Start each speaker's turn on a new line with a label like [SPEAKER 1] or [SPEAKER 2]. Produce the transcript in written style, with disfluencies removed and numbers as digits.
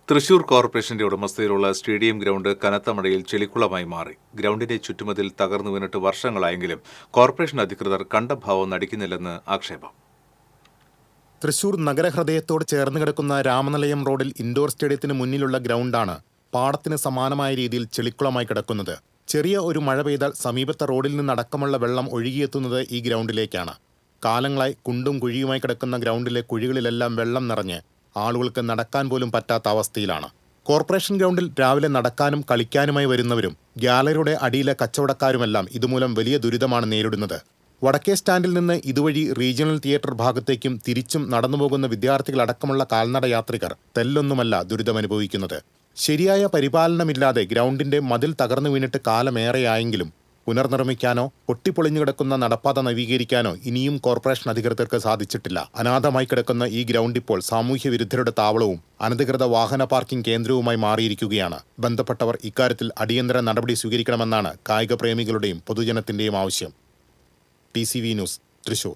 [SPEAKER 1] തൃശൂർ കോർപ്പറേഷന്റെ ഉടമസ്ഥതയിലുള്ള stadium ground കനത്ത മഴയിൽ ചെളിക്കുളമായി മാറി. ഗ്രൗണ്ടിന്റെ ചുറ്റുമതിൽ തകർന്നു വീണിട്ട് വർഷങ്ങളായെങ്കിലും കോർപ്പറേഷൻ അധികൃതർ കണ്ട ഭാവം നടിക്കുന്നില്ലെന്ന് ആക്ഷേപം.
[SPEAKER 2] തൃശൂർ നഗരഹൃദയത്തോട് ചേർന്ന് കിടക്കുന്ന രാമനിലയം റോഡിൽ ഇൻഡോർ സ്റ്റേഡിയത്തിന് മുന്നിലുള്ള ഗ്രൗണ്ടാണ് പാടത്തിന് സമാനമായ രീതിയിൽ ചെളിക്കുളമായി കിടക്കുന്നത്. ചെറിയ ഒരു മഴ പെയ്താൽ സമീപത്തെ റോഡിൽ നിന്നടക്കമുള്ള വെള്ളം ഒഴുകിയെത്തുന്നത് ഈ ഗ്രൗണ്ടിലേക്കാണ്. കാലങ്ങളായി കുണ്ടും കുഴിയുമായി കിടക്കുന്ന ഗ്രൗണ്ടിലെ കുഴികളിലെല്ലാം വെള്ളം നിറഞ്ഞ് ആളുകൾക്ക് നടക്കാൻ പോലും പറ്റാത്ത അവസ്ഥയിലാണ്. കോർപ്പറേഷൻ ഗ്രൗണ്ടിൽ രാവിലെ നടക്കാനും കളിക്കാനുമായി വരുന്നവരും ഗ്യാലറിയുടെ അടിയിലെ കച്ചവടക്കാരുമെല്ലാം ഇതുമൂലം വലിയ ദുരിതമാണ് നേരിടുന്നത്. വടക്കേ സ്റ്റാൻഡിൽ നിന്ന് ഇതുവഴി റീജിയണൽ തിയേറ്റർ ഭാഗത്തേക്കും തിരിച്ചും നടന്നുപോകുന്ന വിദ്യാർത്ഥികളടക്കമുള്ള കാൽനട യാത്രികർ തെല്ലൊന്നുമല്ല ദുരിതമനുഭവിക്കുന്നത്. ശരിയായ പരിപാലനമില്ലാതെ ഗ്രൗണ്ടിന്റെ മതിൽ തകർന്നു വീണിട്ട് കാലമേറെയായെങ്കിലും പുനർനിർമ്മിക്കാനോ പൊട്ടിപ്പൊളിഞ്ഞു കിടക്കുന്ന നടപ്പാത നവീകരിക്കാനോ ഇനിയും കോർപ്പറേഷൻ അധികൃതർക്ക് സാധിച്ചിട്ടില്ല. അനാഥമായി കിടക്കുന്ന ഈ ഗ്രൗണ്ട് ഇപ്പോൾ സാമൂഹ്യ വിരുദ്ധരുടെ താവളവും അനധികൃത വാഹന പാർക്കിംഗ് കേന്ദ്രവുമായി മാറിയിരിക്കുകയാണ്. ബന്ധപ്പെട്ടവർ ഇക്കാര്യത്തിൽ അടിയന്തര നടപടി സ്വീകരിക്കണമെന്നാണ് കായിക പ്രേമികളുടെയും പൊതുജനത്തിന്റെയും ആവശ്യം. TCV news, Thrissur.